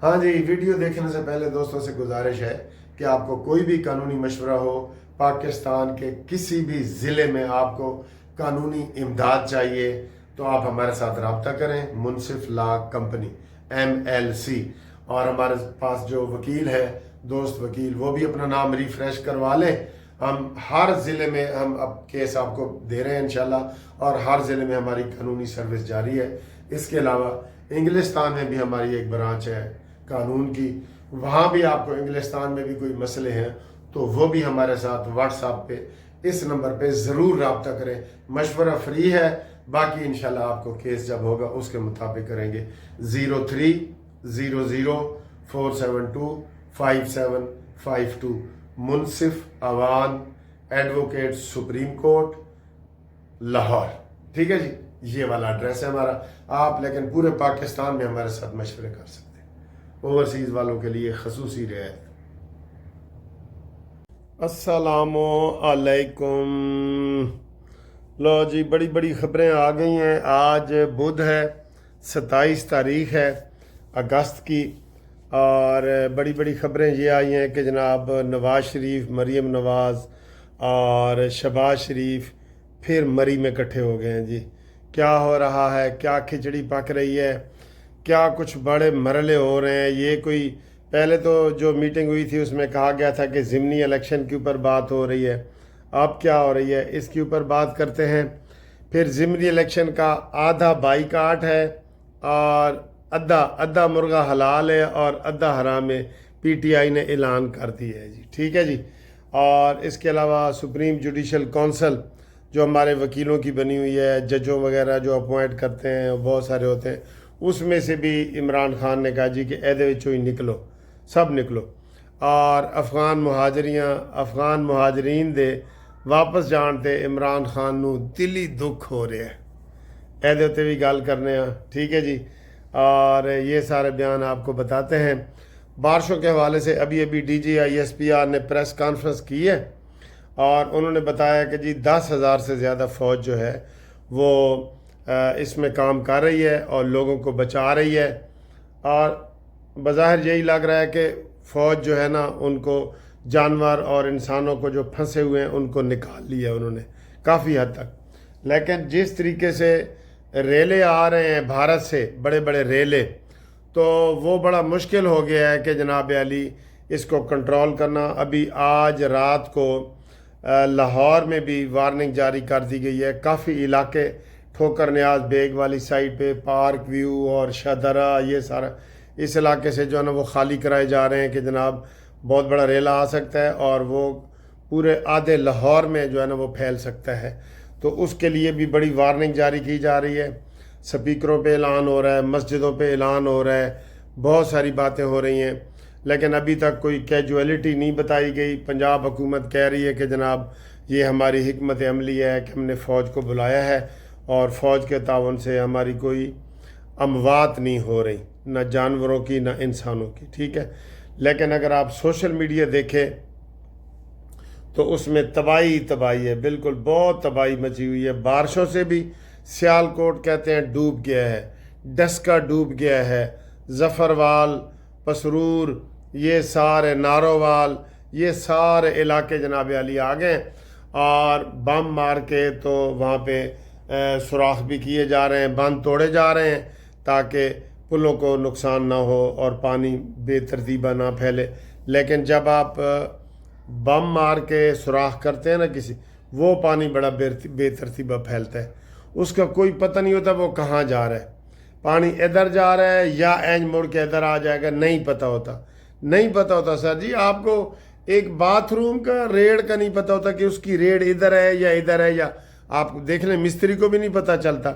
हाँ जी, वीडियो देखने से पहले दोस्तों से गुजारिश है कि आपको कोई भी कानूनी मशवरा हो, पाकिस्तान के किसी भी ज़िले में आपको कानूनी इमदाद चाहिए तो आप हमारे साथ रब्ता करें। मुनसिफ लॉ कंपनी MLC। और हमारे पास जो वकील है, दोस्त वकील, वो भी अपना नाम रिफ्रेश करवा लें। हम हर ज़िले में हम अब केस आपको दे रहे हैं इंशाल्लाह, और हर ज़िले में हमारी कानूनी सर्विस जारी है। इसके अलावा इंग्लिस्तान में भी हमारी एक ब्रांच है कानून की, वहाँ भी आपको इंग्लिस्तान में भी कोई मसले हैं तो वो भी हमारे साथ व्हाट्सएप पे इस नंबर पे ज़रूर रब्ता करें। मशवरा फ्री है, बाकी इंशाल्लाह आपको केस जब होगा उसके मुताबिक करेंगे। 0300472552 Munsif Awan advocate supreme court Lahore. ठीक है जी, ये वाला एड्रेस है हमारा। आप लेकिन पूरे पाकिस्तान में हमारे साथ मशवरे कर सकते हैं। ओवरसीज़ वालों के लिए खसूसी रियायत। अस्सलामु अलैकुम। लो जी, बड़ी बड़ी खबरें आ गई हैं। आज बुध है, 27 तारीख है अगस्त की, और बड़ी बड़ी खबरें ये आई हैं कि जनाब नवाज़ शरीफ, मरीम नवाज़ और शहबाज शरीफ फिर मरी में इकट्ठे हो गए हैं जी। क्या हो रहा है, क्या खिचड़ी पक रही है, क्या कुछ बड़े मरले हो रहे हैं। ये कोई पहले तो जो मीटिंग हुई थी उसमें कहा गया था कि ज़िमनी इलेक्शन के ऊपर बात हो रही है, अब क्या हो रही है इसके ऊपर बात करते हैं। फिर ज़िमनी इलेक्शन का आधा बाईकाट है और अद्धा मुर्गा हलाल है और अद्धा हराम है, PTI ने ऐलान कर दिया है जी। ठीक है जी। और इसके अलावा सुप्रीम जुडिशल काउंसिल जो हमारे वकीलों की बनी हुई है, जजों वगैरह जो अपॉइंट करते हैं बहुत सारे होते हैं, उसमें से भी इमरान खान ने कहा जी कि एदे विचों ही निकलो, सब निकलो। और अफगान मुहाजरीन दे वापस जान ते इमरान खान नू दिली दुख हो रहा है, एदे उत्ते भी गल करने हैं। ठीक है जी। और ये सारे बयान आपको बताते हैं। बारिशों के हवाले से अभी DGI SPR ने प्रेस कॉन्फ्रेंस की है और उन्होंने बताया कि जी 10,000 से ज़्यादा फ़ौज जो है वो इसमें काम कर रही है और लोगों को बचा रही है। और बज़ाहिर यही लग रहा है कि फ़ौज जो है ना, उनको जानवर और इंसानों को जो फंसे हुए हैं उनको निकाल लिया उन्होंने काफ़ी हद तक। लेकिन जिस तरीके से रेले आ रहे हैं भारत से, बड़े बड़े रेले, तो वो बड़ा मुश्किल हो गया है कि जनाब अली इसको कंट्रोल करना। अभी आज रात को लाहौर में भी वार्निंग जारी कर दी गई है। काफ़ी इलाके ठोकर न्याज बेग वाली साइड पे, पार्क व्यू और शाहदरा, ये सारा इस इलाके से जो है ना वो खाली कराए जा रहे हैं कि जनाब बहुत बड़ा रेला आ सकता है और वो पूरे आधे लाहौर में जो है ना वो फैल सकता है। तो उसके लिए भी बड़ी वार्निंग जारी की जा रही है। स्पीकरों पे ऐलान हो रहा है, मस्जिदों पे ऐलान हो रहा है, बहुत सारी बातें हो रही हैं, लेकिन अभी तक कोई कैजुअलिटी नहीं बताई गई। पंजाब हुकूमत कह रही है कि जनाब ये हमारी हिकमत अमली है कि हमने फ़ौज को बुलाया है और फ़ौज के तावन से हमारी कोई अमवात नहीं हो रही, न जानवरों की न इंसानों की। ठीक है। लेकिन अगर आप सोशल मीडिया देखें तो उसमें तबाही है, बिल्कुल बहुत तबाही मची हुई है। बारिशों से भी सियालकोट कहते हैं डूब गया है, डस्का डूब गया है, जफरवाल, पसरूर, ये सारे नारोवाल, ये सारे इलाके जनाब अली आ गए और बम मार के तो वहाँ पे सुराख भी किए जा रहे हैं, बंद तोड़े जा रहे हैं ताकि पुलों को नुकसान ना हो और पानी बेतरतीबा ना फैले। लेकिन जब आप बम मार के सुराख करते हैं ना किसी, वो पानी बड़ा बेतरतीबा फैलता है, उसका कोई पता नहीं होता वो कहाँ जा रहा है। पानी इधर जा रहा है या एंज मुड़ के इधर आ जाएगा, नहीं पता होता सर जी। आपको एक बाथरूम का रेड़ का नहीं पता होता कि उसकी रेड़ इधर है या आप देख लें, मिस्त्री को भी नहीं पता चलता,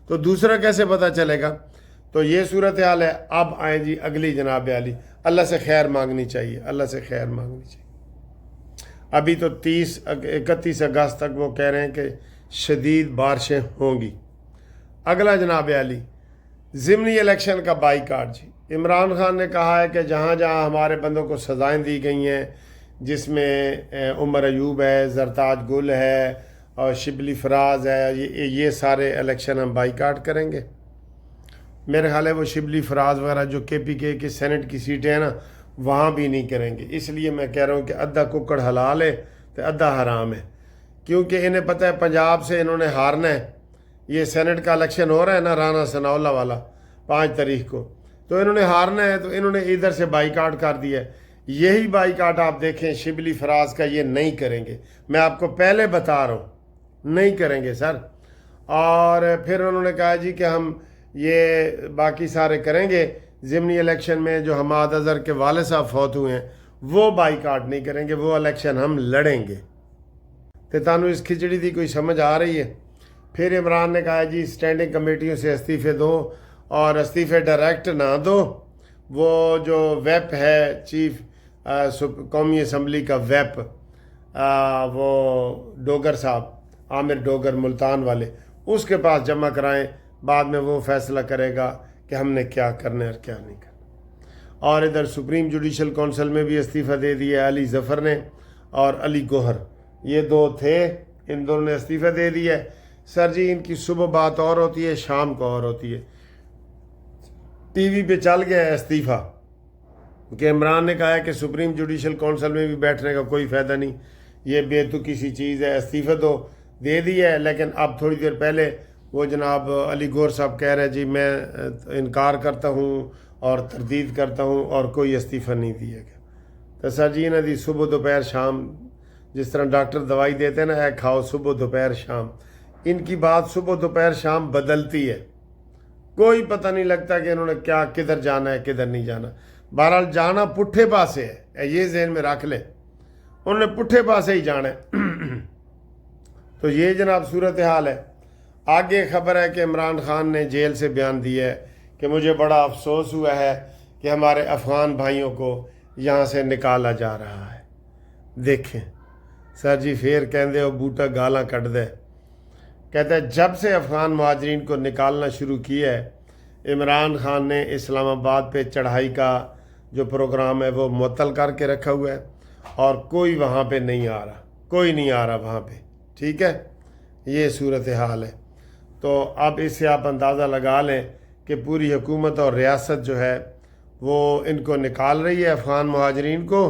तो दूसरा कैसे पता चलेगा। तो ये सूरत हाल है। अब आए जी अगली जनाब अली, अल्लाह से खैर मांगनी चाहिए। अभी तो 31 अगस्त तक वो कह रहे हैं कि शदीद बारिशें होंगी। अगला जनाब अली ज़िमनी इलेक्शन का बाईकाट जी। इमरान खान ने कहा है कि जहाँ जहाँ हमारे बंदों को सज़ाएं दी गई हैं, जिसमें उमर अयूब है, जरताज गुल है और शिबली फराज है, ये सारे इलेक्शन हम बाईकाट करेंगे। میرے خیال ہے وہ شبلی فراز وغیرہ جو KPK کے سینٹ کی سیٹیں ہیں نا وہاں بھی نہیں کریں گے. اس لیے میں کہہ رہا ہوں کہ ادھا ککڑ حلال ہے تو ادھا حرام ہے، کیونکہ انہیں پتہ ہے پنجاب سے انہوں نے ہارنا ہے. یہ سینٹ کا الیکشن ہو رہا ہے نا رانا ثناء اللہ والا 5 تاریخ کو، تو انہوں نے ہارنا ہے تو انہوں نے ادھر سے بائیکاٹ کر دیا ہے. یہی بائیکاٹ آپ دیکھیں شبلی فراز کا یہ نہیں کریں گے، میں آپ کو پہلے بتا رہا ہوں نہیں کریں گے سر. اور پھر انہوں نے کہا جی کہ ہم یہ باقی سارے کریں گے. ضمنی الیکشن میں جو حماد اظہر کے والد صاحب فوت ہوئے ہیں وہ بائیکاٹ نہیں کریں گے، وہ الیکشن ہم لڑیں گے. تو تانوں اس کھچڑی دی کوئی سمجھ آ رہی ہے؟ پھر عمران نے کہا جی اسٹینڈنگ کمیٹیوں سے استعفے دو اور استعفے ڈائریکٹ نہ دو. وہ جو ویپ ہے چیف قومی اسمبلی کا ویپ، وہ ڈوگر صاحب عامر ڈوگر ملتان والے، اس کے پاس جمع کرائیں. بعد میں وہ فیصلہ کرے گا کہ ہم نے کیا کرنا ہے اور کیا نہیں کرنا. اور ادھر سپریم جوڈیشل کونسل میں بھی استعفیٰ دے دیا علی ظفر نے اور علی گوہر، یہ 2 تھے، ان دونوں نے استعفیٰ دے دیا ہے. سر جی ان کی صبح بات اور ہوتی ہے شام کو اور ہوتی ہے. ٹی وی پہ چل گیا ہے استعفیٰ کہ عمران نے کہا ہے کہ سپریم جوڈیشل کونسل میں بھی بیٹھنے کا کوئی فائدہ نہیں، یہ بے تکی سی چیز ہے، استعفیٰ تو دے دیا ہے. لیکن اب تھوڑی دیر پہلے وہ جناب علی گور صاحب کہہ رہے جی میں انکار کرتا ہوں اور تردید کرتا ہوں اور کوئی استعفیٰ نہیں دیا گیا. تو سر جی انہوں دی صبح دوپہر شام، جس طرح ڈاکٹر دوائی دیتے ہیں نا اے کھاؤ صبح دوپہر شام، ان کی بات صبح دوپہر شام بدلتی ہے، کوئی پتہ نہیں لگتا کہ انہوں نے کیا کدھر جانا ہے کدھر نہیں جانا. بہرحال جانا پٹھے پاسے ہے، یہ ذہن میں رکھ لیں، انہوں نے پٹھے پاسے ہی جانا ہے. تو یہ جناب صورتحال ہے. آگے خبر ہے کہ عمران خان نے جیل سے بیان دیا ہے کہ مجھے بڑا افسوس ہوا ہے کہ ہمارے افغان بھائیوں کو یہاں سے نکالا جا رہا ہے. دیکھیں سر جی پھر کہندے ہو بوٹا گالاں کٹ دے. کہتا ہے جب سے افغان مہاجرین کو نکالنا شروع کیا ہے عمران خان نے اسلام آباد پہ چڑھائی کا جو پروگرام ہے وہ معطل کر کے رکھا ہوا ہے اور کوئی وہاں پہ نہیں آ رہا، کوئی نہیں آ رہا وہاں پہ. ٹھیک ہے، یہ صورتحال ہے. تو اب اس سے آپ اندازہ لگا لیں کہ پوری حکومت اور ریاست جو ہے وہ ان کو نکال رہی ہے افغان مہاجرین کو.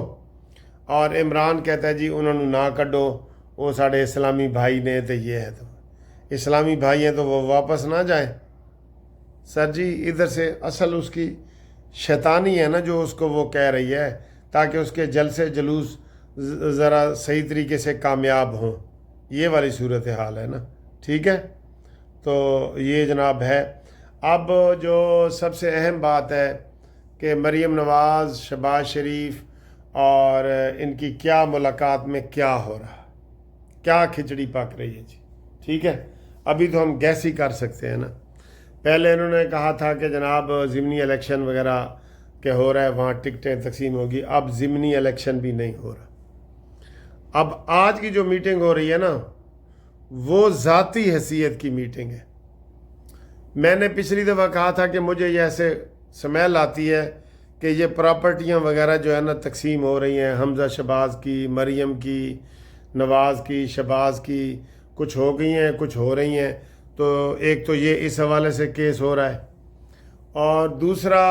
اور عمران کہتا ہے جی انہوں نے نہ کڈو، وہ ساڑھے اسلامی بھائی نے تو یہ ہے، تو اسلامی بھائی ہیں تو وہ واپس نہ جائیں. سر جی ادھر سے اصل اس کی شیطانی ہے نا جو اس کو وہ کہہ رہی ہے تاکہ اس کے جلسے جلوس ذرا صحیح طریقے سے کامیاب ہوں، یہ والی صورتحال ہے نا. ٹھیک ہے، تو یہ جناب ہے. اب جو سب سے اہم بات ہے کہ مریم نواز، شہباز شریف اور ان کی کیا ملاقات میں کیا ہو رہا، کیا کھچڑی پک رہی ہے جی. ٹھیک ہے، ابھی تو ہم گیس ہی کر سکتے ہیں نا. پہلے انہوں نے کہا تھا کہ جناب ضمنی الیکشن وغیرہ کہ ہو رہا ہے وہاں ٹکٹیں تقسیم ہوگی، اب ضمنی الیکشن بھی نہیں ہو رہا. اب آج کی جو میٹنگ ہو رہی ہے نا وہ ذاتی حیثیت کی میٹنگ ہے. میں نے پچھلی دفعہ کہا تھا کہ مجھے یہ ایسے سمیل آتی ہے کہ یہ پراپرٹیاں وغیرہ جو ہے نا تقسیم ہو رہی ہیں، حمزہ شہباز کی، مریم کی، نواز کی، شہباز کی، کچھ ہو گئی ہیں کچھ ہو رہی ہیں. تو ایک تو یہ اس حوالے سے کیس ہو رہا ہے، اور دوسرا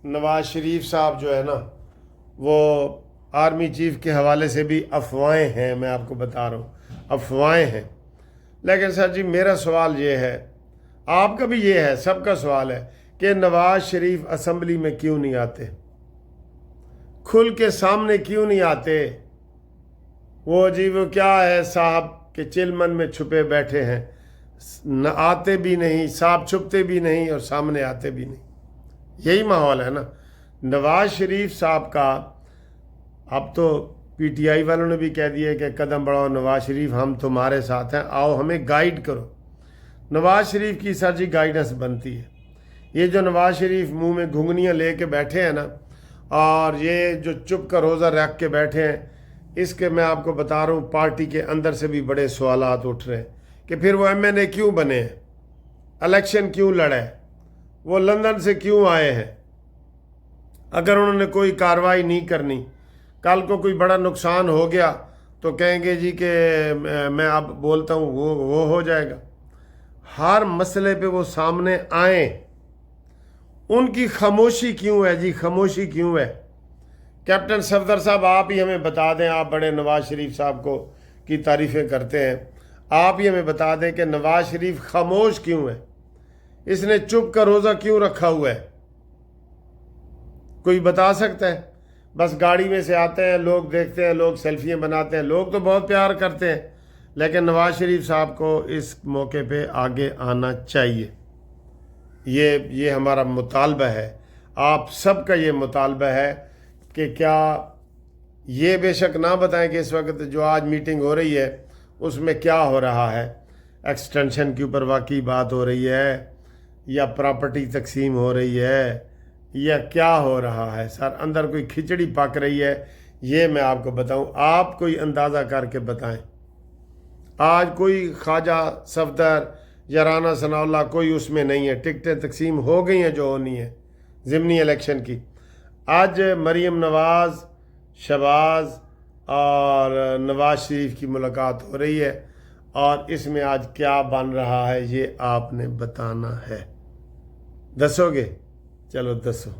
نواز شریف صاحب جو ہے نا وہ آرمی چیف کے حوالے سے بھی افواہیں ہیں، میں آپ کو بتا رہا ہوں افواہیں ہیں. لیکن سر جی میرا سوال یہ ہے، آپ کا بھی یہ ہے، سب کا سوال ہے کہ نواز شریف اسمبلی میں کیوں نہیں آتے، کھل کے سامنے کیوں نہیں آتے؟ وہ جی وہ کیا ہے صاحب کہ چلمن میں چھپے بیٹھے ہیں، نہ آتے بھی نہیں، صاحب چھپتے بھی نہیں اور سامنے آتے بھی نہیں. یہی ماحول ہے نا. نواز شریف صاحب کا اب تو پی ٹی آئی والوں نے بھی کہہ دیا کہ قدم بڑھاؤ نواز شریف، ہم تمہارے ساتھ ہیں، آؤ ہمیں گائیڈ کرو. نواز شریف کی سر جی گائیڈنس بنتی ہے. یہ جو نواز شریف منہ میں گھنگنیاں لے کے بیٹھے ہیں نا، اور یہ جو چپ کا روزہ رکھ کے بیٹھے ہیں، اس کے میں آپ کو بتا رہا ہوں پارٹی کے اندر سے بھی بڑے سوالات اٹھ رہے ہیں کہ پھر وہ ایم این اے کیوں بنے ہیں، الیکشن کیوں لڑے، وہ لندن سے کیوں آئے ہیں. اگر انہوں نے کوئی کارروائی نہیں کرنی، کل کو کوئی بڑا نقصان ہو گیا تو کہیں گے جی کہ میں اب بولتا ہوں وہ ہو جائے گا. ہر مسئلے پہ وہ سامنے آئیں، उनकी खामोशी क्यों है जी, खामोशी क्यों है? कैप्टन सफदर साहब आप ही हमें बता दें, आप बड़े नवाज शरीफ साहब को की तारीफ़ें करते हैं, आप ही हमें बता दें कि नवाज शरीफ खामोश क्यों है? इसने चुप का रोज़ा क्यों रखा हुआ है? कोई बता सकता है? बस गाड़ी में से आते हैं, लोग देखते हैं, लोग सेल्फियाँ बनाते हैं, लोग तो बहुत प्यार करते हैं, लेकिन नवाज शरीफ साहब को इस मौके पे आगे आना चाहिए। ये हमारा मुतालबा है, आप सबका ये मुतालबा है कि क्या ये बेशक ना बताएं कि इस वक्त जो आज मीटिंग हो रही है उसमें क्या हो रहा है, एक्सटेंशन के ऊपर वाकई बात हो रही है या प्रॉपर्टी तकसीम हो रही है या क्या हो रहा है? सर अंदर कोई खिचड़ी पक रही है, ये मैं आपको बताऊं, आप कोई अंदाज़ा करके बताएं। आज कोई ख्वाजा सफदर या राना सनाउल्लाह कोई उसमें नहीं है, टिकटें तकसीम हो गई हैं जो होनी है ज़िमनी इलेक्शन की। आज मरीम नवाज़, शहबाज और नवाज शरीफ की मुलाकात हो रही है और इसमें आज क्या बन रहा है ये आपने बताना है। दसोगे? चलो दसो।